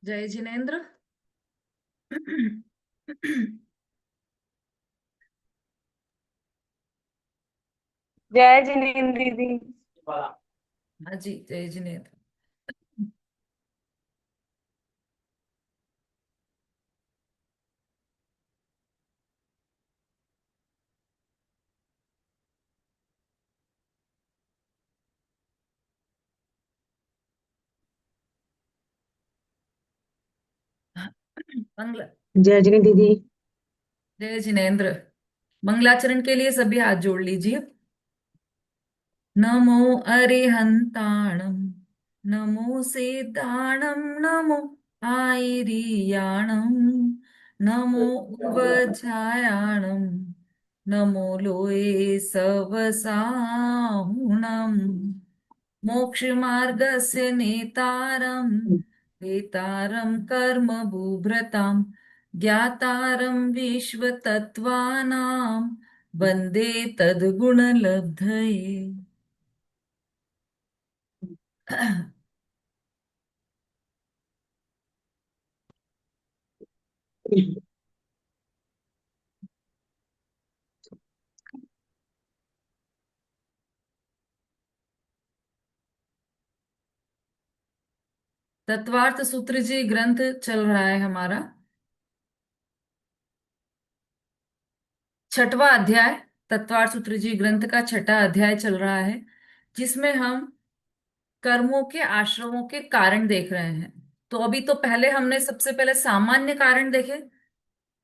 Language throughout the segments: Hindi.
जय जिनेन्द्र। जय जिनेन्द्र दीदी। हाँ जी, जय जिनेन्द्र। मंगला। जय जनी दीदी। जय जिनेन्द्र। मंगलाचरण के लिए सभी हाथ जोड़ लीजिए। नमो अरिहंताणम, नमो सेताणम, नमो आयरियाणम, नमो उवझायाणम, नमो लोये सवसाहुणम, मोक्ष मार्गस्य नेतारं वेतारं कर्म बुभ्रतां ज्ञातारं विश्वतत्त्वानां वन्दे तद्गुणलब्धये। तत्वार्थ सूत्र जी ग्रंथ चल रहा है हमारा, छठवां अध्याय। तत्वार्थ सूत्र जी ग्रंथ का छठा अध्याय चल रहा है, जिसमें हम कर्मों के आश्रमों के कारण देख रहे हैं। तो अभी तो पहले हमने सबसे पहले सामान्य कारण देखे,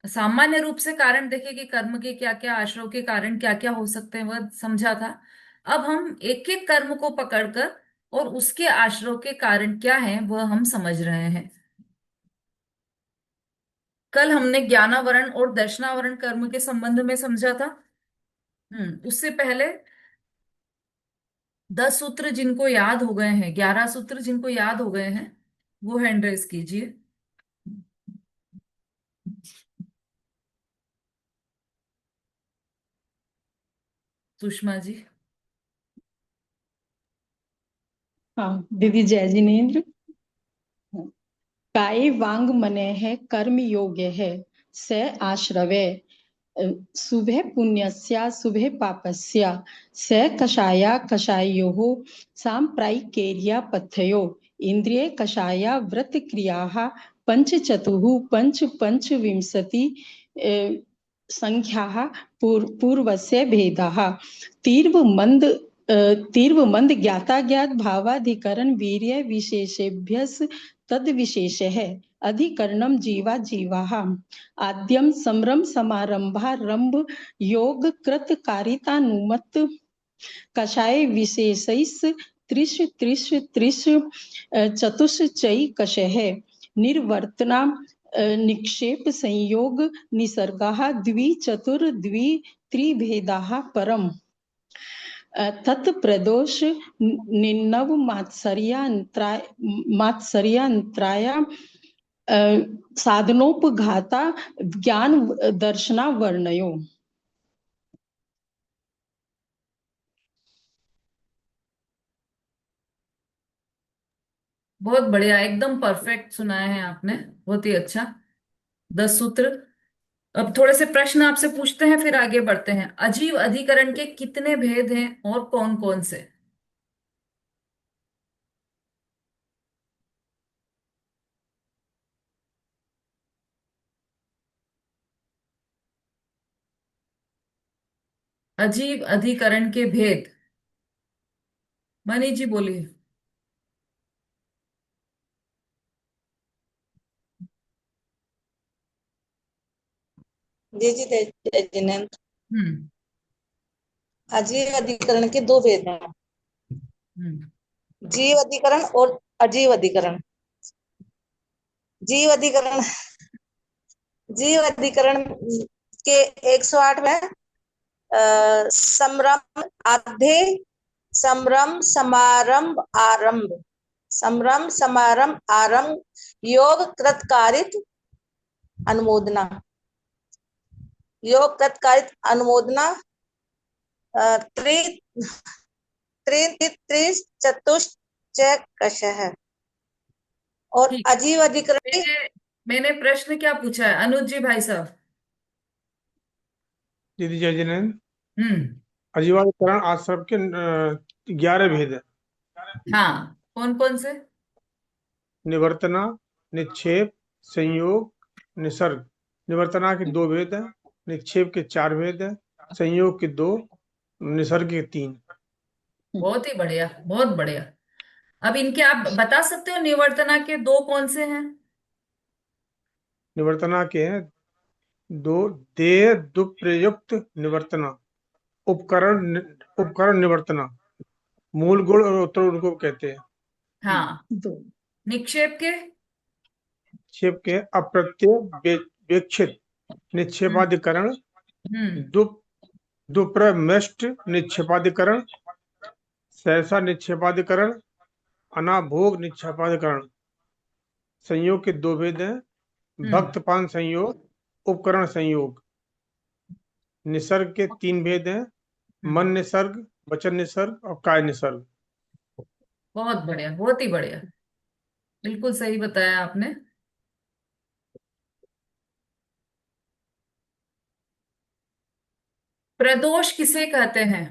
सामान्य रूप से कारण देखे कि कर्म के क्या क्या आश्रव के कारण क्या क्या हो सकते हैं, वह समझा था। अब हम एक एक कर्म को पकड़कर और उसके आश्रव के कारण क्या है वह हम समझ रहे हैं। कल हमने ज्ञानावरण और दर्शनावरण कर्म के संबंध में समझा था। उससे पहले 10 सूत्र जिनको याद हो गए हैं, 11 सूत्र जिनको याद हो गए हैं, वो हैंड रेज कीजिए। सुषमा जी। हाँ दीदी, जय जिनेन्द्र। काय वांग मने है कर्म योग्य है से आश्रवे शुभे पुण्यस्या शुभे पापस्या से कषाया कषायोः सांप्रायिकेर्या पथ्यो इंद्रिये कषाया व्रत क्रियाः पंचचतुः पंच पंचविंशति संख्याः पूर्वस्य भेदाः तीर्व मंद ज्ञाता ज्ञात भावाधिकरण वीर्य विशेषेभ्यस तद विशेष है अधिकरणम जीवा जीवाः आद्यम समरम समारंभारंभ योग कृत कारितानुमत कषाय विशेषैस त्रिश त्रिश त्रिश चतुश्चय कषः निर्वर्तना निक्षेप संयोग निसर्गाः द्वि चतुर द्वि त्रिभेदाः परम तत्प्रदोष निन्नव मात्सर्यांतराया साधनोपघाता ज्ञान दर्शना वर्णयो। बहुत बढ़िया, एकदम परफेक्ट सुनाया है आपने, बहुत ही अच्छा। 10 सूत्र। अब थोड़े से प्रश्न आपसे पूछते हैं, फिर आगे बढ़ते हैं। अजीव अधिकरण के कितने भेद हैं और कौन कौन से? अजीव अधिकरण के भेद, मनी जी बोलिए। जी जी जिनेन्द्र। हम्म। अजीव अधिकरण के दो भेद हैं। हम्म। जीव अधिकरण और अजीव अधिकरण। जीव अधिकरण जीव अधिकरण के 108 में संभ्रम आधे संभ्रम समारंभ आरंभ संभ्रम समारंभ आरंभ योग कृतकारित अनुमोदना योग कृतकारित अनुमोदना त्रि त्रि चतुश्चय कष है। और ठीक। अजीव अधिकरण की। मैंने मैंने प्रश्न क्या पूछा है अनुज जी भाई साहब? दीदी जय जिनेन्द्र। हम्म। अजीवादीकरण आश्रम के 11 भेद है। हाँ, कौन कौन से? निवर्तना, निक्षेप, संयोग, निसर्ग। निवर्तना के 2 भेद है, निक्षेप के 4 भेद है, संयोग के 2, निसर्ग के 3। बहुत ही बढ़िया, बहुत बढ़िया। अब इनके आप बता सकते हो निवर्तना के दो कौन से हैं? निवर्तना के हैं 2, देह दुष्प्रयुक्त निवर्तना, उपकरण निवर्तना, मूल गुण और उत्तर गुण को कहते हैं। हाँ। दो। निक्षेप के? निक्षेप के अप्रत्यय वेक्षित हम्म। निक्षेपाधिकरण, हम्म। दुप दुप्रमष्ट निक्षेपाधिकरण, सहसा निक्षेपाधिकरण, अनाभोग निक्षेपाधिकरण। संयोग के 2 भेद हैं, हम्म। भक्तपान संयोग, उपकरण संयोग। निसर्ग के 3 भेद हैं, मन हम्म। निसर्ग, वचन निसर्ग और काय निसर्ग। बहुत बढ़िया, बहुत ही बढ़िया। बिल्कुल सही बताया आपने। प्रदोष किसे कहते हैं?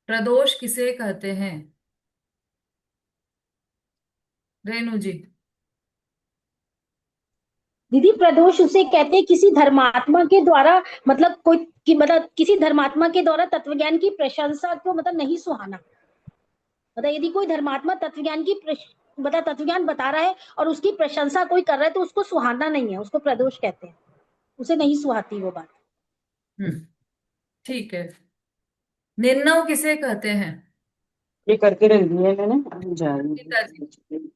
प्रदोष किसे कहते हैं? रेणु जी। दीदी प्रदोष उसे कहते हैं किसी धर्मात्मा के द्वारा, मतलब कोई मतलब किसी धर्मात्मा के द्वारा तत्वज्ञान की प्रशंसा को मतलब नहीं सुहाना। मतलब यदि कोई धर्मात्मा तत्वज्ञान की मतलब तत्वज्ञान बता रहा है और उसकी प्रशंसा कोई कर रहा है तो उसको सुहाना नहीं है, उसको प्रदोष कहते हैं। उसे नहीं सुहाती वो बात। हम्म। ठीक है। निर्णव किसे कहते हैं? ये करके रख दिया है मैंने, अब जा रही पिताजी। हूँ।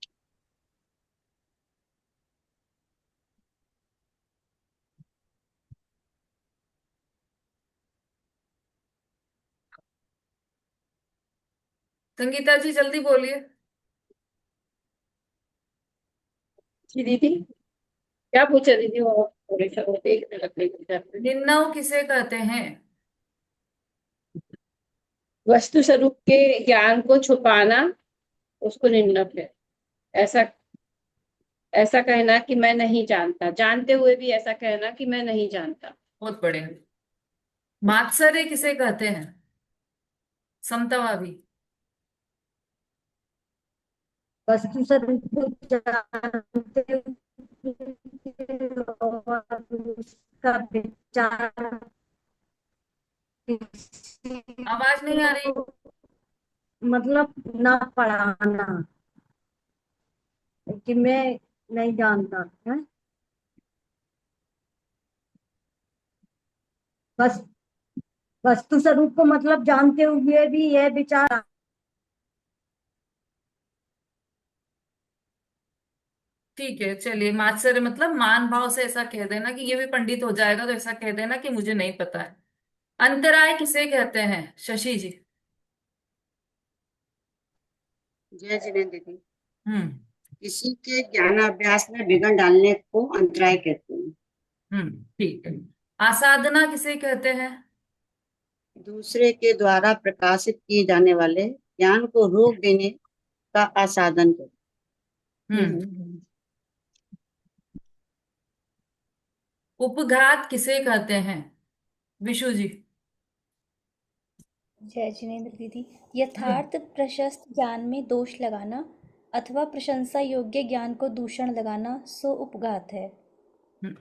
संगीता जी जल्दी बोलिए। जी दीदी, क्या पूछा दीदी? वो थोड़ी सा वो देखने लग गई। निर्णव किसे कहते हैं? वस्तु स्वरूप के ज्ञान को छुपाना उसको निम्नक है। ऐसा ऐसा कहना कि मैं नहीं जानता, जानते हुए भी ऐसा कहना कि मैं नहीं जानता। बहुत बढ़िया। मात्सर्य किसे कहते हैं? समतावादी। वस्तु स्वरूप को जानते हुए और उसका विचार किसी आवाज नहीं आ रही। को मतलब ना पढ़ाना कि मैं नहीं जानता है। बस वस्तु स्वरूप को मतलब जानते हुए भी यह विचार। ठीक है, चलिए। मात्सर्य मतलब मान भाव से ऐसा कह देना कि ये भी पंडित हो जाएगा, तो ऐसा कह देना कि मुझे नहीं पता है। अंतराय किसे कहते हैं? शशि जी। जय जिनेन्द्र दीदी। हम्म। किसी के ज्ञानाभ्यास में विघ्न डालने को अंतराय कहते हैं। ठीक है। आसाधना किसे कहते हैं? दूसरे के द्वारा प्रकाशित किए जाने वाले ज्ञान को रोक देने का आसाधन कहते हम्म। उपघात किसे कहते हैं? विशु जी। जय जिनेन्द्र दीदी। हम्म। यथार्थ प्रशस्त ज्ञान में दोष लगाना अथवा प्रशंसा योग्य ज्ञान को दूषण लगाना सो उपघात है। हम्म,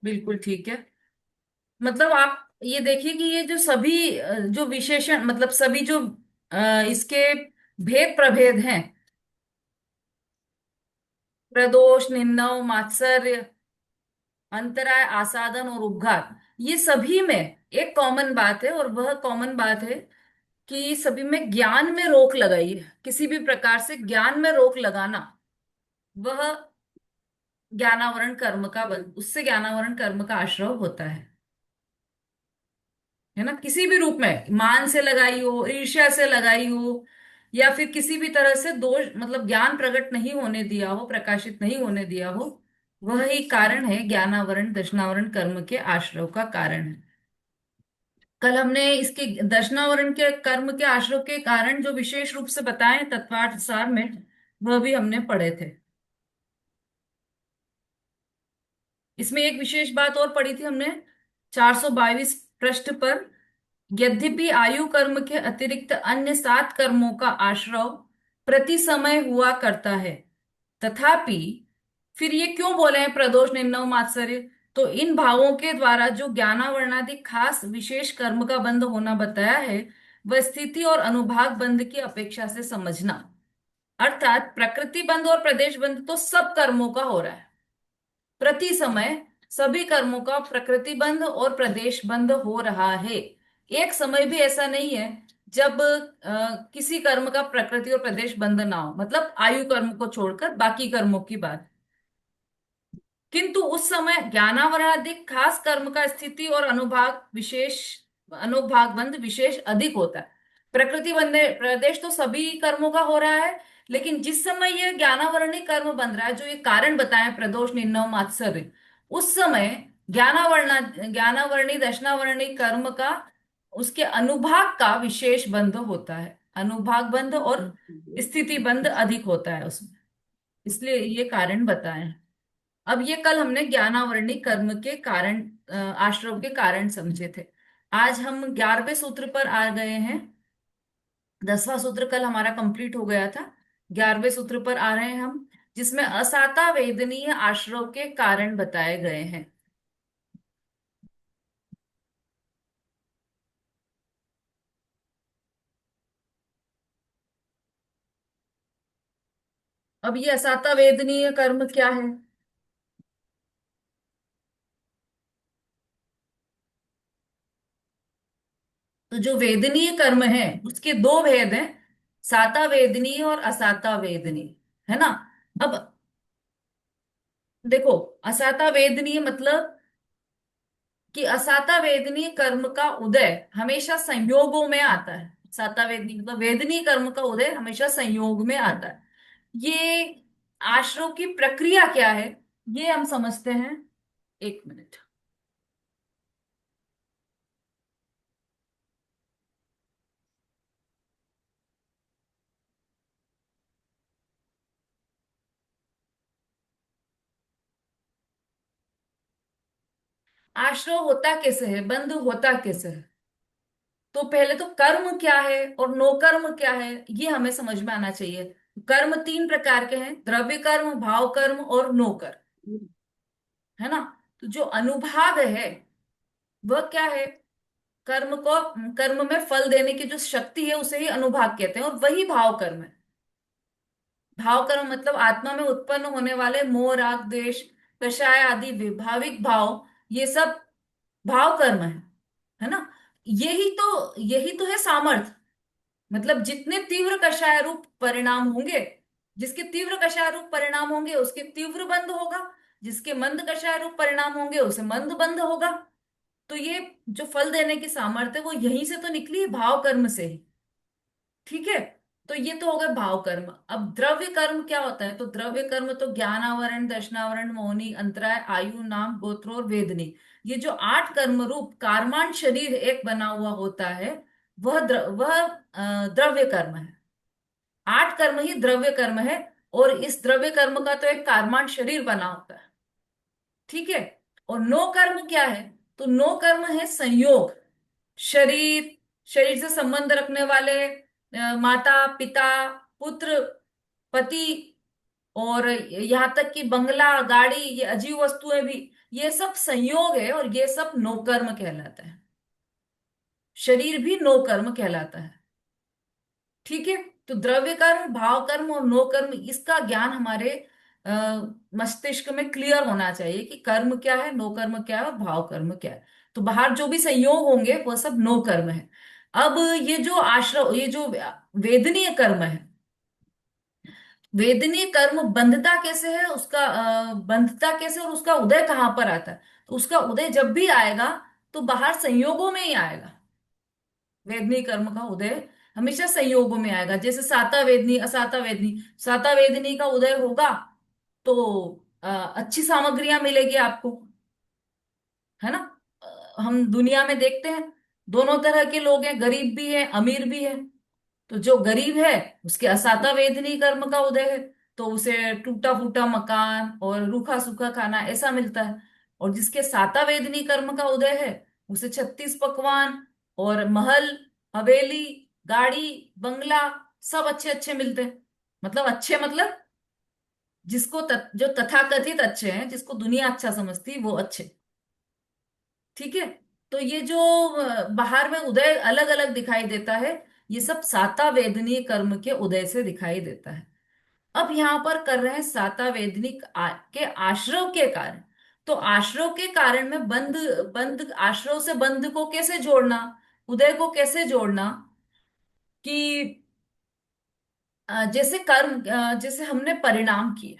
बिल्कुल ठीक है। मतलब आप ये देखिए कि ये जो सभी जो विशेषण, मतलब सभी जो इसके भेद प्रभेद हैं, प्रदोष, निंदा, मात्सर्य, अंतराय, आसादन और उपघात, ये सभी में एक कॉमन बात है, और वह कॉमन बात है कि सभी में ज्ञान में रोक लगाई है। किसी भी प्रकार से ज्ञान में रोक लगाना, वह ज्ञानावरण कर्म का उससे ज्ञानावरण कर्म का आश्रव होता है ना? किसी भी रूप में, मान से लगाई हो, ईर्ष्या से लगाई हो, या फिर किसी भी तरह से दोष, मतलब ज्ञान प्रकट नहीं होने दिया हो, प्रकाशित नहीं होने दिया हो, वह ही कारण है, ज्ञानावरण दर्शनावरण कर्म के आश्रव का कारण है। कल हमने इसके दर्शनावरण के कर्म के आश्रय के कारण जो विशेष रूप से बताए तत्वार्थ सार में, वह भी हमने पढ़े थे। इसमें एक विशेष बात और पढ़ी थी हमने 422 पृष्ठ पर। यद्यपि आयु कर्म के अतिरिक्त अन्य 7 कर्मों का आश्रय प्रति समय हुआ करता है, तथापि फिर ये क्यों बोले हैं प्रदोष निर्णव मात्सर्य, तो इन भावों के द्वारा जो ज्ञानावरणादि खास विशेष कर्म का बंध होना बताया है, वह स्थिति और अनुभाग बंध की अपेक्षा से समझना। अर्थात प्रकृति बंध और प्रदेश बंध तो सब कर्मों का हो रहा है प्रति समय, सभी कर्मों का प्रकृति बंध और प्रदेश बंध हो रहा है। एक समय भी ऐसा नहीं है जब किसी कर्म का प्रकृति और प्रदेश बंध ना हो, मतलब आयु कर्म को छोड़कर बाकी कर्मों की बात। किंतु उस समय ज्ञानावराधिक खास कर्म का स्थिति और अनुभाग बंध विशेष अधिक होता है। प्रकृति बंध प्रदेश तो सभी कर्मों का हो रहा है, लेकिन जिस समय ये ज्ञानावरणी कर्म बन रहा है, जो ये कारण बताए प्रदोष निर्णव मात्सर्य, उस समय ज्ञानावरणी दशनावरणी कर्म का, उसके अनुभाग का विशेष बंध होता है। अनुभाग बंध और स्थिति बंध अधिक होता है उसमें, इसलिए ये कारण बताए हैं। अब ये कल हमने ज्ञानावरणी कर्म के कारण आश्रव के कारण समझे थे। आज हम 11वें सूत्र पर आ गए हैं। 10वां सूत्र कल हमारा कंप्लीट हो गया था। 11वें सूत्र पर आ रहे हैं हम, जिसमें असाता वेदनीय आश्रव के कारण बताए गए हैं। अब ये असाता वेदनीय कर्म क्या है? तो जो वेदनीय कर्म है उसके दो भेद हैं, साता वेदनीय और असाता वेदनीय, है ना। अब देखो, असाता वेदनीय मतलब कि असाता वेदनीय कर्म का उदय हमेशा संयोगों में आता है। साता वेदनीय मतलब वेदनीय कर्म का उदय हमेशा संयोग में आता है। ये आश्रव की प्रक्रिया क्या है, ये हम समझते हैं। एक मिनट। आश्रव होता कैसे है, बंध होता कैसे है? तो पहले तो कर्म क्या है और नो कर्म क्या है, ये हमें समझ में आना चाहिए। कर्म 3 प्रकार के हैं, द्रव्य कर्म, भाव कर्म और नो कर्म, है ना। तो जो अनुभाग है वह क्या है? कर्म को, कर्म में फल देने की जो शक्ति है उसे ही अनुभाग कहते हैं, और वही भाव कर्म है। भाव कर्म मतलब आत्मा में उत्पन्न होने वाले मोह राग द्वेष कषाय आदि विभाविक भाव, ये सब भाव कर्म है ना। यही तो है सामर्थ। मतलब जितने तीव्र कषाय रूप परिणाम होंगे, जिसके तीव्र कषाय रूप परिणाम होंगे उसके तीव्र बंध होगा, जिसके मंद कषाय रूप परिणाम होंगे उसे मंद बंध होगा। तो ये जो फल देने की सामर्थ्य है वो यहीं से तो निकली है, भाव कर्म से ही। ठीक है। तो ये तो हो गए भाव कर्म। अब द्रव्य कर्म क्या होता है? तो द्रव्य कर्म तो ज्ञान आवरण, दर्शनावरण, मौनी, अंतराय, आयु, नाम, गोत्र और वेदनी, ये जो 8 कर्म रूप कार्माण शरीर एक बना हुआ होता है, वह द्रव्य कर्म है। 8 कर्म ही द्रव्य कर्म है, और इस द्रव्य कर्म का तो एक कार्माण शरीर बना होता है। ठीक है। और नो कर्म क्या है? तो नो कर्म है संयोग। शरीर, शरीर से संबंध रखने वाले माता पिता, पुत्र, पति, और यहाँ तक कि बंगला, गाड़ी, ये अजीब वस्तुएं भी, ये सब संयोग है, और ये सब नो कर्म कहलाता है। शरीर भी नो कर्म कहलाता है। ठीक है। तो द्रव्य कर्म, भाव कर्म और नो कर्म, इसका ज्ञान हमारे अ, मस्तिष्क में क्लियर होना चाहिए कि कर्म क्या है, नो कर्म क्या है और भाव कर्म क्या है। तो बाहर जो भी संयोग होंगे वो सब नो कर्म है। अब ये जो आश्रव, ये जो वेदनीय कर्म है, वेदनीय कर्म बंधता कैसे है, उसका बंधता कैसे और उसका उदय कहाँ पर आता है? तो उसका उदय जब भी आएगा तो बाहर संयोगों में ही आएगा। वेदनी कर्म का उदय हमेशा संयोगों में आएगा। जैसे साता वेदनी, असाता वेदनी, साता वेदनी का उदय होगा तो अच्छी सामग्रियां मिलेगी आपको, है ना। हम दुनिया में देखते हैं, दोनों तरह के लोग हैं, गरीब भी है अमीर भी है। तो जो गरीब है उसके असाता वेदनी कर्म का उदय है, तो उसे टूटा फूटा मकान और रूखा सूखा खाना ऐसा मिलता है। और जिसके साता वेदनी कर्म का उदय है उसे 36 पकवान और महल, हवेली, गाड़ी, बंगला सब अच्छे अच्छे मिलते हैं। मतलब अच्छे मतलब जो तथाकथित अच्छे हैं, जिसको दुनिया अच्छा समझती है, वो अच्छे। ठीक है। तो ये जो बाहर में उदय अलग अलग दिखाई देता है, ये सब साता वेदनीय कर्म के उदय से दिखाई देता है। अब यहाँ पर कर रहे हैं साता वेदनिक के आश्रव के कारण। तो आश्रव के कारण में बंध, बंध आश्रव से बंध को कैसे जोड़ना, उदय को कैसे जोड़ना, कि जैसे कर्म, जैसे हमने परिणाम किए,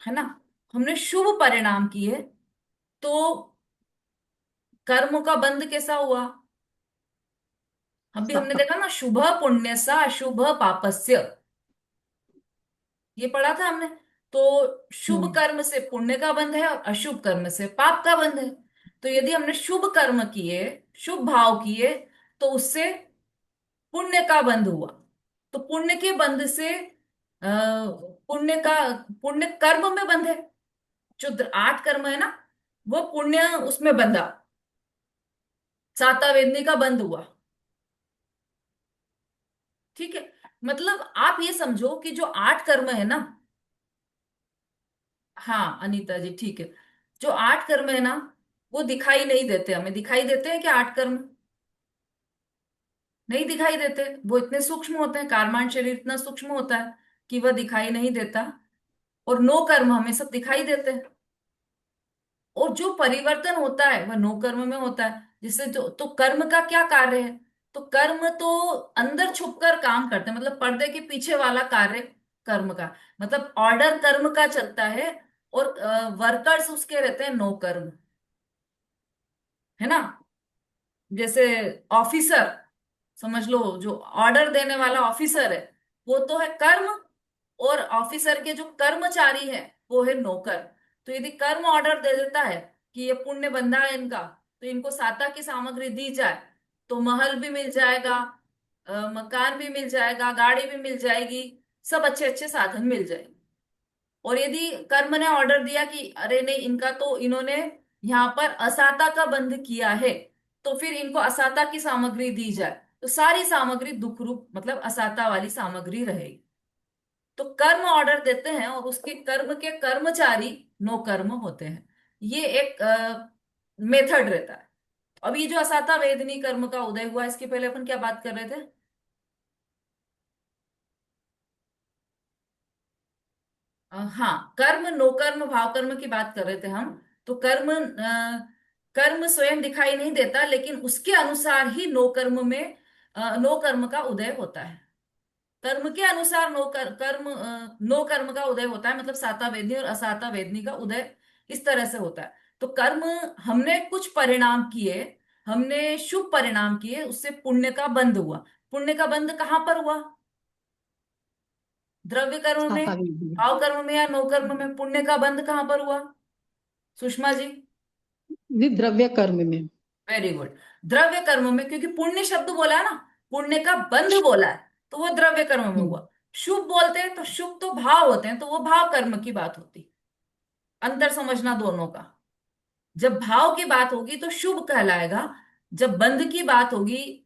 है ना, हमने शुभ परिणाम किए, तो कर्म का बंध कैसा हुआ। अभी हमने देखा ना, शुभ पुण्य सा अशुभ पापस्य, ये पढ़ा था हमने। तो शुभ हम्म। कर्म से पुण्य का बंध है और अशुभ कर्म से पाप का बंध है। तो यदि हमने शुभ कर्म किए, शुभ भाव किए, तो उससे पुण्य का बंध हुआ। तो पुण्य के बंध से पुण्य का, पुण्य कर्म में बंध है। जो 8 कर्म है ना, वो पुण्य उसमें बंधा, साता वेदनी का बंध हुआ। ठीक है। मतलब आप ये समझो कि जो 8 कर्म है ना, हाँ अनीता जी ठीक है, जो 8 कर्म है ना, वो दिखाई नहीं देते हमें। दिखाई देते हैं क्या 8 कर्म? नहीं दिखाई देते। वो इतने सूक्ष्म होते हैं, कारमान शरीर इतना सूक्ष्म होता है कि वह दिखाई नहीं देता। और 9 कर्म हमें सब दिखाई देते हैं। और जो परिवर्तन होता है वह 9 कर्म में होता है। जिससे जो, तो कर्म का क्या कार्य है? तो कर्म तो अंदर छुपकर काम करते हैं, मतलब पर्दे के पीछे वाला कार्य कर्म का, मतलब ऑर्डर कर्म का चलता है। और वर्कर्स उसके रहते हैं 9 कर्म, है ना। जैसे ऑफिसर, समझ लो जो ऑर्डर देने वाला ऑफिसर है, वो तो है कर्म। और ऑफिसर के जो कर्मचारी है वो है नौकर। तो यदि कर्म ऑर्डर दे देता है कि ये पुण्य बंधा है इनका, तो इनको साता की सामग्री दी जाए, तो महल भी मिल जाएगा, मकान भी मिल जाएगा, गाड़ी भी मिल जाएगी, सब अच्छे अच्छे साधन मिल जाएंगे। और यदि कर्म ने ऑर्डर दिया कि अरे नहीं, इनका तो इन्होंने यहाँ पर असाता का बंध किया है, तो फिर इनको असाता की सामग्री दी जाए, तो सारी सामग्री दुख रूप मतलब असाता वाली सामग्री रहेगी। तो कर्म ऑर्डर देते हैं और उसके कर्म के कर्मचारी 9 कर्म होते हैं। ये एक मेथड रहता है। अब ये जो असाता वेदनी कर्म का उदय हुआ, इसके पहले अपन क्या बात कर रहे थे? हाँ, कर्म, नो कर्म, भाव कर्म की बात कर रहे थे हम। तो कर्म, कर्म स्वयं दिखाई नहीं देता, लेकिन उसके अनुसार ही नो कर्म में नो कर्म का उदय होता है। कर्म के अनुसार नो कर्म का उदय होता है, मतलब साता वेदनी और असाता वेदनी का उदय इस तरह से होता है। तो कर्म, हमने कुछ परिणाम किए, हमने शुभ परिणाम किए, उससे पुण्य का बंध हुआ। पुण्य का बंध कहाँ पर हुआ? द्रव्य कर्म में, साता वेदी। भाव कर्म में या नो कर्म में? पुण्य का बंध कहाँ पर हुआ सुषमा जी? द्रव्य कर्म में। Very good. द्रव्य कर्म में, क्योंकि पुण्य शब्द बोला है ना, पुण्य का बंध बोला है, तो वो द्रव्य कर्म में हम्म। हुआ। शुभ बोलते हैं तो शुभ तो भाव होते हैं, तो वो भाव कर्म की बात होती। अंतर समझना दोनों का। जब भाव की बात होगी तो शुभ कहलाएगा, जब बंध की बात होगी,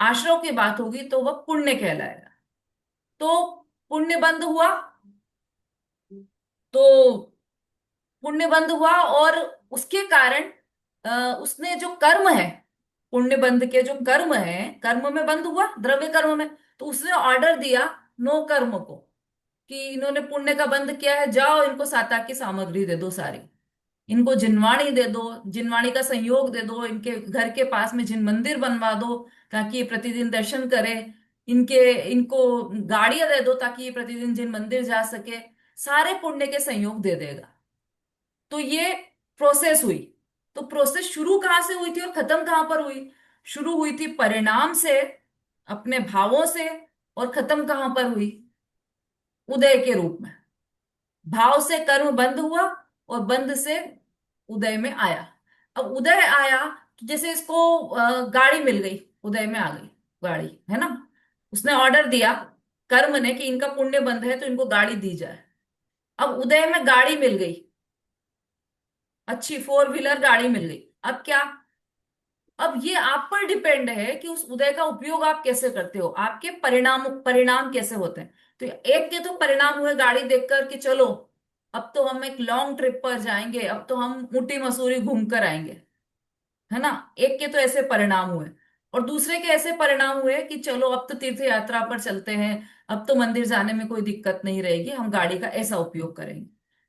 आश्रव की बात होगी, तो वह पुण्य कहलाएगा। तो पुण्य बंध हुआ, तो पुण्य बंध हुआ, और उसके कारण उसने जो कर्म है, पुण्य बंध के जो कर्म है, कर्म में बंध हुआ, द्रव्य कर्म में। तो उसने ऑर्डर दिया 9 कर्म को कि इन्होंने पुण्य का बंध किया है, जाओ इनको साता की सामग्री दे दो सारी, इनको जिनवाणी दे दो, जिनवाणी का संयोग दे दो, इनके घर के पास में जिन मंदिर बनवा दो ताकि ये प्रतिदिन दर्शन करे, इनके इनको गाड़ियां दे दो ताकि ये प्रतिदिन जिन मंदिर जा सके, सारे पुण्य के संयोग दे देगा। तो ये प्रोसेस हुई। तो प्रोसेस शुरू कहाँ से हुई थी और खत्म कहाँ पर हुई? शुरू हुई थी परिणाम से, अपने भावों से, और खत्म कहाँ पर हुई? उदय के रूप में। भाव से कर्म बंद हुआ और बंद से उदय में आया। अब उदय आया जैसे इसको गाड़ी मिल गई, उदय में आ गई गाड़ी, है ना। उसने ऑर्डर दिया कर्म ने कि इनका पुण्य बंध है तो इनको गाड़ी दी जाए। अब उदय में गाड़ी मिल गई, अच्छी 4 व्हीलर गाड़ी मिल गई। अब क्या, अब ये आप पर डिपेंड है कि उस उदय का उपयोग आप कैसे करते हो, आपके परिणाम परिणाम कैसे होते हैं। तो एक के तो परिणाम हुए गाड़ी देखकर कि चलो अब तो हम एक लॉन्ग ट्रिप पर जाएंगे, अब तो हम ऊटी मसूरी घूम कर आएंगे, है ना। एक के तो ऐसे परिणाम हुए। और दूसरे के ऐसे परिणाम हुए कि चलो अब तो तीर्थ यात्रा पर चलते हैं, अब तो मंदिर जाने में कोई दिक्कत नहीं रहेगी, हम गाड़ी का ऐसा उपयोग करेंगे।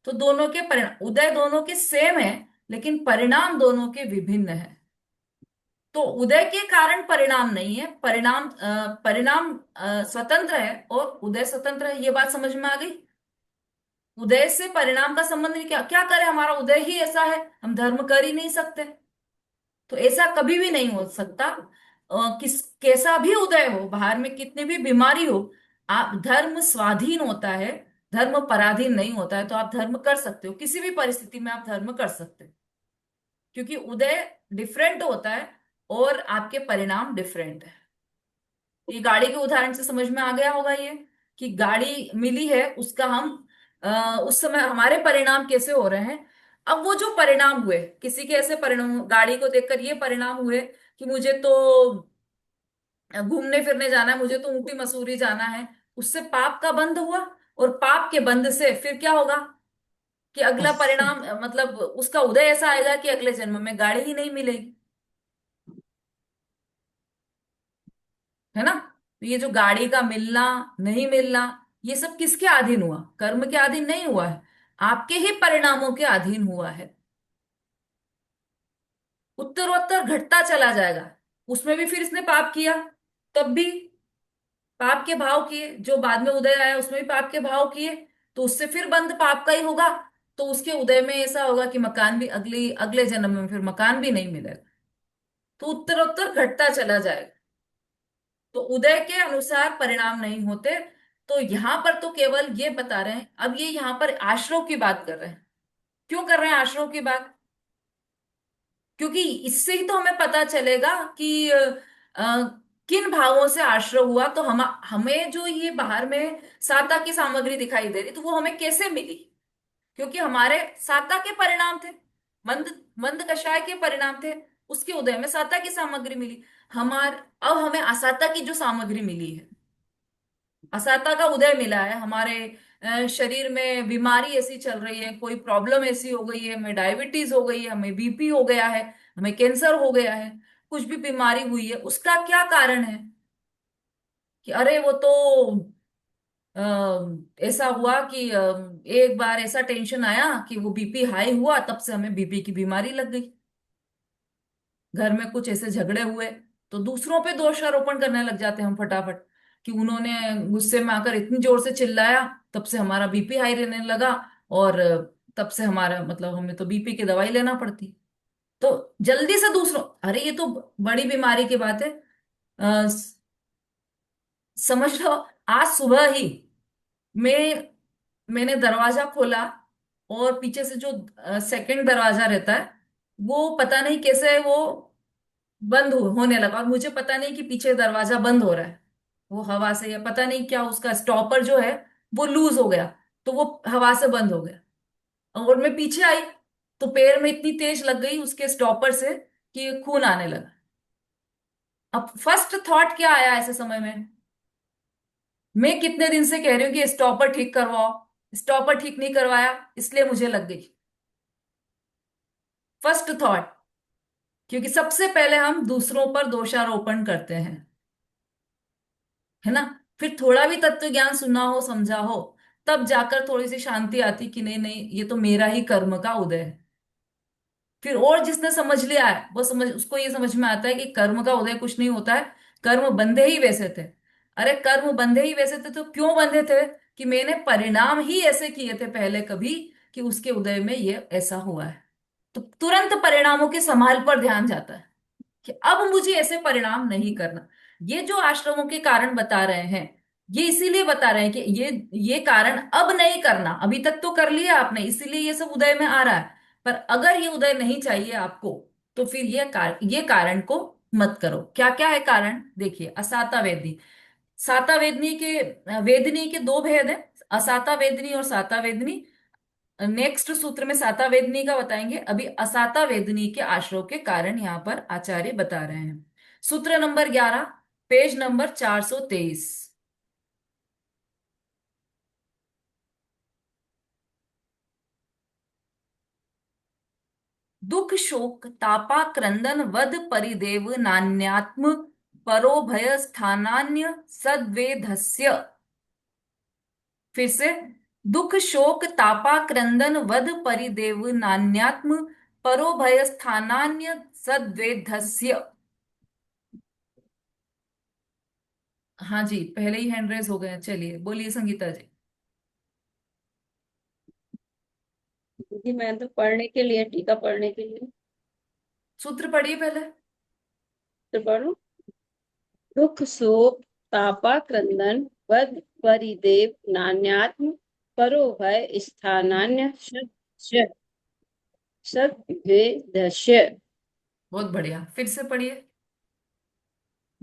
तो दोनों के परिणाम, उदय दोनों के सेम है लेकिन परिणाम दोनों के विभिन्न है। तो उदय के कारण परिणाम नहीं है, परिणाम स्वतंत्र है और उदय स्वतंत्र है। ये बात समझ में आ गई। उदय से परिणाम का संबंध नहीं, क्या क्या करे, हमारा उदय ही ऐसा है, हम धर्म कर ही नहीं सकते। तो ऐसा कभी भी नहीं हो सकता। किस कैसा भी उदय हो, बाहर में कितनी भी बीमारी हो, आप धर्म स्वाधीन होता है, धर्म पराधीन नहीं होता है। तो आप धर्म कर सकते हो, किसी भी परिस्थिति में आप धर्म कर सकते हो, क्योंकि उदय डिफरेंट होता है और आपके परिणाम डिफरेंट है। ये गाड़ी के उदाहरण से समझ में आ गया होगा ये, कि गाड़ी मिली है, उसका हम उस समय हमारे परिणाम कैसे हो रहे हैं। अब वो जो परिणाम हुए, किसी के ऐसे परिणाम, गाड़ी को देखकर ये परिणाम हुए कि मुझे तो घूमने फिरने जाना है, मुझे तो ऊटी मसूरी जाना है, उससे पाप का बंध हुआ। और पाप के बंध से फिर क्या होगा कि अगला परिणाम, मतलब उसका उदय ऐसा आएगा कि अगले जन्म में गाड़ी ही नहीं मिलेगी, है ना। तो ये जो गाड़ी का मिलना नहीं मिलना, ये सब किसके अधीन हुआ, कर्म के अधीन नहीं हुआ है, आपके ही परिणामों के अधीन हुआ है। उत्तरोत्तर घटता चला जाएगा। उसमें भी फिर इसने पाप किया, तब भी पाप के भाव किए, जो बाद में उदय आया उसमें भी पाप के भाव किए, तो उससे फिर बंध पाप का ही होगा। तो उसके उदय में ऐसा होगा कि मकान भी अगली अगले जन्म में फिर मकान भी नहीं मिलेगा। तो उत्तरोत्तर घटता चला जाएगा। तो उदय के अनुसार परिणाम नहीं होते। तो यहां पर तो केवल ये बता रहे हैं, अब ये यहां पर आश्रव की बात कर रहे हैं। क्यों कर रहे हैं आश्रव की बात, क्योंकि इससे ही तो हमें पता चलेगा कि किन भावों से आश्रव हुआ। तो हम हमें जो ये बाहर में साता की सामग्री दिखाई दे रही, तो वो हमें कैसे मिली, क्योंकि हमारे साता के परिणाम थे, मंद मंद कषाय के परिणाम थे, उसके उदय में साता की सामग्री मिली। हमार अब हमें असाता की जो सामग्री मिली है, असाता का उदय मिला है, हमारे शरीर में बीमारी ऐसी चल रही है, कोई प्रॉब्लम ऐसी हो गई है, हमें डायबिटीज हो गई है, हमें बीपी हो गया है, हमें कैंसर हो गया है, कुछ भी बीमारी हुई है, उसका क्या कारण है कि अरे वो तो ऐसा हुआ कि एक बार ऐसा टेंशन आया कि वो बीपी हाई हुआ, तब से हमें बीपी की बीमारी लग गई। घर में कुछ ऐसे झगड़े हुए तो दूसरों पे दोषारोपण करने लग जाते हैं हम फटाफट, कि उन्होंने गुस्से में आकर इतनी जोर से चिल्लाया, तब से हमारा बीपी हाई रहने लगा, और तब से हमारा मतलब हमें तो बीपी की दवाई लेना पड़ती। तो जल्दी से दूसरों, अरे ये तो बड़ी बीमारी की बात है। समझ लो, आज सुबह ही मैं मैंने दरवाजा खोला, और पीछे से जो सेकंड दरवाजा रहता है, वो पता नहीं कैसे वो होने लगा, और मुझे पता नहीं कि पीछे दरवाजा बंद हो रहा है, वो हवा से, या पता नहीं क्या उसका स्टॉपर जो है वो लूज हो गया, तो वो हवा से बंद हो गया। और मैं पीछे आई तो पैर में इतनी तेज लग गई उसके स्टॉपर से कि खून आने लगा। अब फर्स्ट थॉट क्या आया ऐसे समय में, मैं कितने दिन से कह रही हूँ कि स्टॉपर ठीक करवाओ, स्टॉपर ठीक नहीं करवाया इसलिए मुझे लग गई, फर्स्ट थॉट। क्योंकि सबसे पहले हम दूसरों पर दोषारोपण करते हैं, है ना। फिर थोड़ा भी तत्व ज्ञान सुना हो, समझा हो, तब जाकर थोड़ी सी शांति आती कि नहीं नहीं, ये तो मेरा ही कर्म का उदय है। फिर और जिसने समझ लिया है वो समझ, उसको ये समझ में आता है कि कर्म का उदय कुछ नहीं होता है, कर्म बंधे ही वैसे थे। अरे कर्म बंधे ही वैसे थे तो क्यों बंधे थे, कि मैंने परिणाम ही ऐसे किए थे पहले कभी, कि उसके उदय में ये ऐसा हुआ है। तो तुरंत परिणामों के संभाल पर ध्यान जाता है कि अब मुझे ऐसे परिणाम नहीं करना। ये जो आश्रमों के कारण बता रहे हैं, ये इसीलिए बता रहे हैं कि ये कारण अब नहीं करना, अभी तक तो कर लिया आपने, इसीलिए ये सब उदय में आ रहा है। पर अगर ये उदय नहीं चाहिए आपको, तो फिर ये कारण को मत करो। क्या क्या है कारण, देखिए। असाता वेदनी, साता वेदनी के, वेदनी के दो भेद हैं, असाता वेदनी और साता वेदनी। नेक्स्ट सूत्र में साता वेदनी का बताएंगे, अभी असाता वेदनी के आश्रय के कारण यहाँ पर आचार्य बता रहे हैं। सूत्र नंबर 11, पेज नंबर 423। दुख शोक तापा क्रंदन वद परिदेव नान्यात्म परो भय स्थानान्य सद्वेधस्य। फिर से, दुख शोक तापा क्रंदन वद परिदेव नान्यात्म परो भय स्थानान्य सद्वेधस्य। हाँ जी, पहले ही हैंड रेज हो गए हैं। चलिए बोलिए संगीता जी। जी मैं तो पढ़ने के लिए, टीका पढ़ने के लिए सूत्र पढ़िए पहले। तो पढ़ू। दुख शोक तापा क्रंदन वद परिदेव नान्यात्म परो भय स्थानान्य सद्वेदस्य। बहुत बढ़िया, फिर से पढ़िए।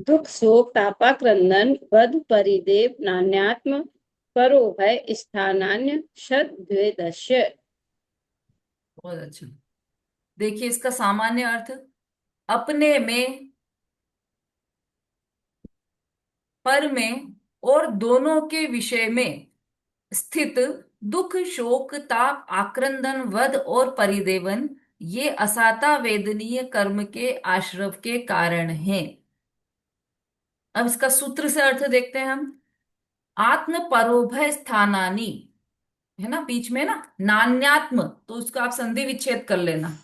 दुख शोक तापा क्रंदन वद परिदेव नान्यात्म परो भय स्थानान्य सद्वेदस्य। बहुत अच्छा। देखिए इसका सामान्य अर्थ, अपने में, पर में और दोनों के विषय में स्थित दुख शोक ताप आक्रंदन वध और परिदेवन, ये असाता वेदनीय कर्म के आश्रव के कारण हैं। अब इसका सूत्र से अर्थ देखते हैं हम। आत्म परोभय स्थानानी, है ना बीच में ना, नान्यात्म, तो उसका आप संधि विच्छेद कर लेना।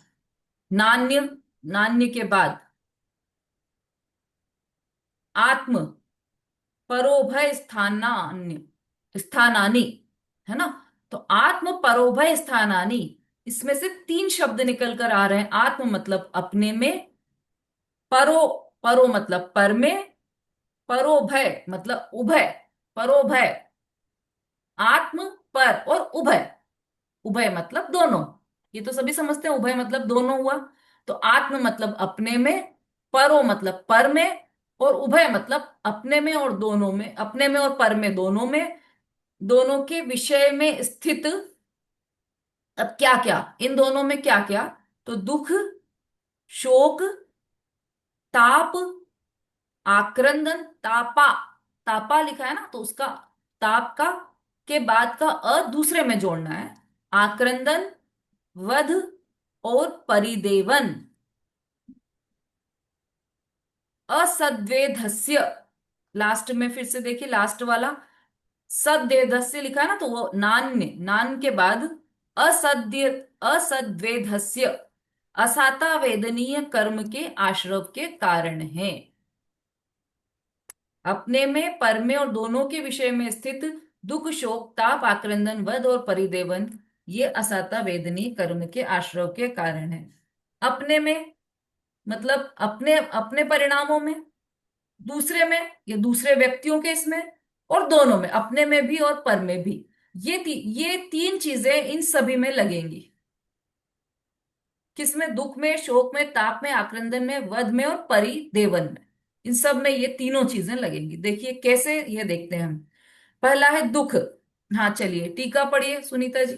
नान्य, नान्य के बाद आत्म, परोभय स्थानान्य, स्थानानी, है ना। तो आत्म परोभय स्थानानी, इसमें से तीन शब्द निकल कर आ रहे हैं। आत्म मतलब अपने में, परो, परो मतलब पर में, परोभय मतलब उभय, परोभय आत्म पर, और उभय, उभय मतलब दोनों। ये तो सभी समझते हैं, उभय मतलब दोनों हुआ। तो आत्म मतलब अपने में, परो मतलब पर में, और उभय मतलब अपने में और दोनों में, अपने में और पर में दोनों में, दोनों के विषय में स्थित। अब क्या क्या, इन दोनों में क्या क्या, तो दुख शोक ताप आक्रंदन, तापा, तापा लिखा है ना, तो उसका ताप का के बाद का दूसरे में जोड़ना है। आक्रंदन, वध और परिदेवन, असद्वेधस्य। लास्ट में फिर से देखिए, लास्ट वाला सद्वेधस्य लिखा है ना, तो वो नान्य, नान के बाद असद्य, असद्वेधस्य, असाता वेदनीय कर्म के आश्रव के कारण है। अपने में, पर में और दोनों के विषय में स्थित दुख शोक ताप आक्रंदन वध और परिदेवन, ये असाता वेदनीय कर्म के आश्रव के कारण है। अपने में मतलब अपने अपने परिणामों में, दूसरे में या दूसरे व्यक्तियों के इसमें, और दोनों में, अपने में भी और पर में भी। ये तीन चीजें इन सभी में लगेंगी। किसमें, दुख में, शोक में, ताप में, आक्रंदन में, वध में और परिदेवन में, इन सब में ये तीनों चीजें लगेंगी। देखिए कैसे, ये देखते हैं हम। पहला है दुख। हाँ चलिए टीका पढ़िए सुनीता जी।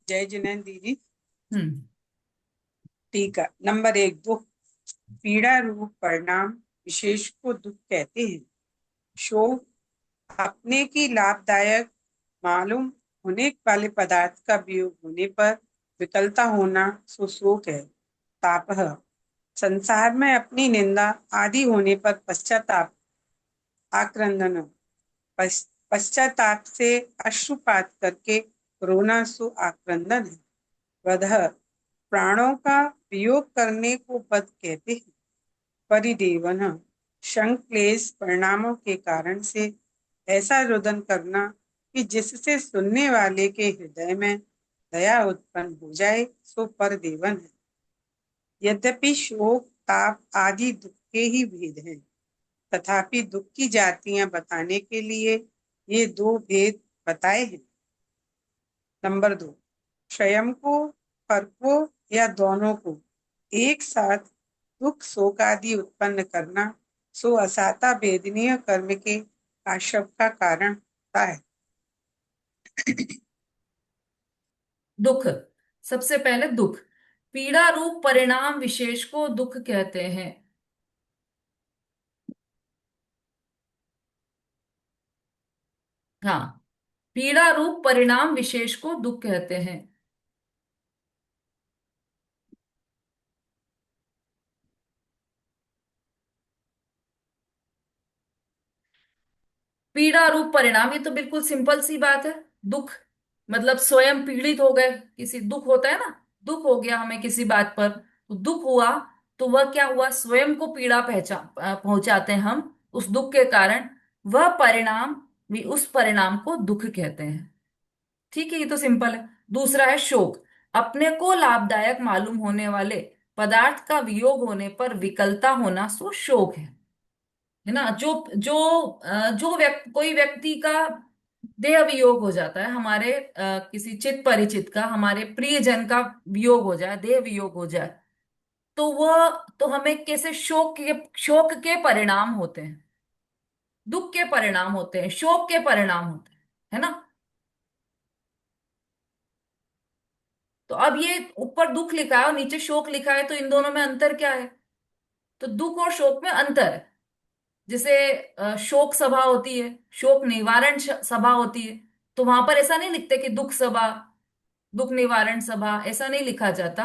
जय जिनेन्द्र दीदी। हम्म। टीका नंबर 1, दुख पीड़ा रूप परिणाम विशेष को दुख कहते हैं। शोक अपने की लाभदायक मालूम होने वाले पदार्थ का वियोग होने पर विकलता होना सो शोक है। तापह संसार में अपनी निंदा आदि होने पर पश्चाताप। आक्रंदन पश्चाताप से अश्रुपात करके रोना सो आक्रंदन है। वधः प्राणों का वियोग करने को वध कहते हैं। परिदेवन शंख क्लेश परिणामों के कारण से ऐसा रुदन करना कि जिससे सुनने वाले के हृदय में दया उत्पन्न हो जाए, सो परदेवन है। यद्यपि शोक ताप आदि दुख के ही भेद हैं, तथापि दुख की जातियां बताने के लिए ये दो भेद बताए हैं। नंबर 2, स्वयं को, पर को या दोनों को एक साथ दुख शोक आदि उत्पन्न करना सो असाता वेदनीय कर्म के आश्रव का कारण होता है। दुख, सबसे पहले दुख, पीड़ा रूप परिणाम विशेष को दुख कहते हैं। हाँ, पीड़ा रूप परिणाम विशेष को दुख कहते हैं। पीड़ा रूप परिणाम, ये तो बिल्कुल सिंपल सी बात है। दुख मतलब स्वयं पीड़ित हो गए, किसी दुख होता है ना, दुख हो गया हमें किसी बात पर, तो दुख हुआ, तो वह क्या हुआ, स्वयं को पीड़ा पहुंचाते हैं हम उस दुख के कारण, वह परिणाम भी, उस परिणाम को दुख कहते हैं। ठीक है, ये तो सिंपल है। दूसरा है शोक, अपने को लाभदायक मालूम होने वाले पदार्थ का वियोग होने पर विकलता होना सो शोक है ना। जो जो कोई व्यक्ति का देह वियोग हो जाता है, हमारे किसी चित परिचित का, हमारे प्रियजन का वियोग हो जाए, देह वियोग हो जाए, तो वह, तो हमें कैसे शोक के परिणाम होते हैं, दुख के परिणाम होते हैं, शोक के परिणाम होते हैं, है ना। तो अब ये ऊपर दुख लिखा है और नीचे शोक लिखा है, तो इन दोनों में अंतर क्या है? तो दुख और शोक में अंतर है। जैसे शोक सभा होती है, शोक निवारण सभा होती है, तो वहां पर ऐसा नहीं लिखते कि दुख सभा, दुख निवारण सभा, ऐसा नहीं लिखा जाता।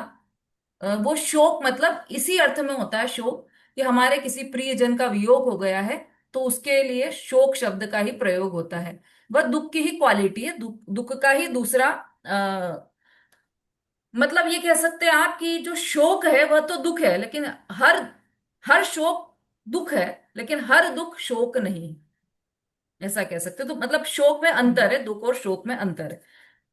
वो शोक मतलब इसी अर्थ में होता है शोक, कि हमारे किसी प्रियजन का वियोग हो गया है, तो उसके लिए शोक शब्द का ही प्रयोग होता है। वह दुख की ही क्वालिटी है, दुख का ही दूसरा मतलब ये कह सकते हैं आप कि जो शोक है वह तो दुख है, लेकिन हर हर शोक दुख है, लेकिन हर दुख शोक नहीं, ऐसा कह सकते हैं। तो मतलब शोक में अंतर है, दुख और शोक में अंतर है।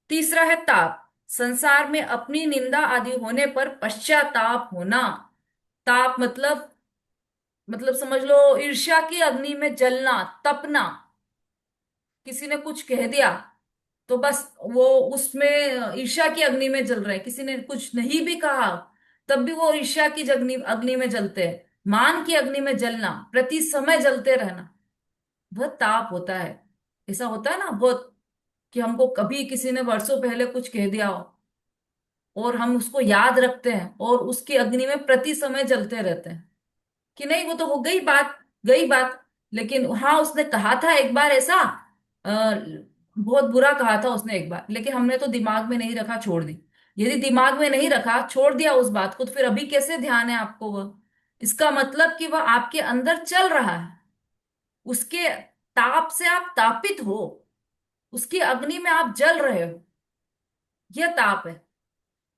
तीसरा है ताप, संसार में अपनी निंदा आदि होने पर पश्चाताप होना। ताप मतलब समझ लो ईर्ष्या की अग्नि में जलना, तपना। किसी ने कुछ कह दिया तो बस वो उसमें ईर्ष्या की अग्नि में जल रहे हैं, किसी ने कुछ नहीं भी कहा तब भी वो ईर्ष्या की अग्नि अग्नि में जलते हैं। मान की अग्नि में जलना, प्रति समय जलते रहना, वह ताप होता है। ऐसा होता है ना बहुत, कि हमको कभी किसी ने वर्षों पहले कुछ कह दिया हो और हम उसको याद रखते हैं और उसकी अग्नि में प्रति समय जलते रहते हैं, कि नहीं वो तो हो गई बात, गई बात, लेकिन हाँ उसने कहा था एक बार ऐसा, बहुत बुरा कहा था उसने एक बार, लेकिन हमने तो दिमाग में नहीं रखा, छोड़ दी। यदि दिमाग में नहीं रखा, छोड़ दिया उस बात को, तो फिर अभी कैसे ध्यान है आपको वह? इसका मतलब कि वह आपके अंदर चल रहा है, उसके ताप से आप तापित हो, उसकी अग्नि में आप जल रहे हो, यह ताप है।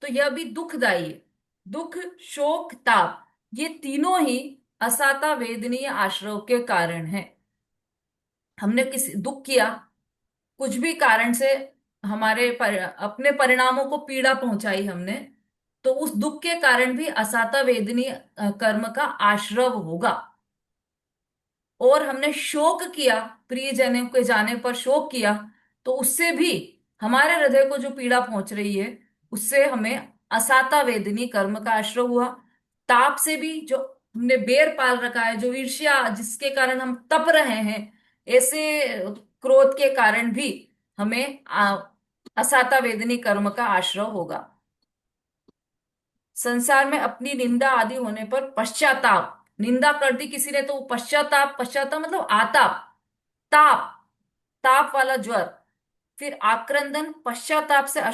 तो यह भी दुखदाई है। दुख, शोक, ताप, ये तीनों ही असाता वेदनीय आश्रव के कारण है। हमने किसी दुख किया, कुछ भी कारण से अपने परिणामों को पीड़ा पहुंचाई हमने, तो उस दुख के कारण भी असाता वेदनीय कर्म का आश्रव होगा। और हमने शोक किया, प्रियजनों के जाने पर शोक किया, तो उससे भी हमारे हृदय को जो पीड़ा पहुंच रही है, उससे हमें असाता वेदनी कर्म का आश्रय हुआ। ताप से भी, जो हमने बेर पाल रखा है, जो ईर्ष्या जिसके कारण हम तप रहे हैं, ऐसे क्रोध के कारण भी हमें असाता वेदनी कर्म का आश्रय होगा। संसार में अपनी निंदा आदि होने पर पश्चाताप, निंदा कर दी किसी ने तो पश्चाताप, पश्चाताप मतलब आताप, ताप, ताप वाला ज्वर, फिर आक्रंदन, पश्चाताप से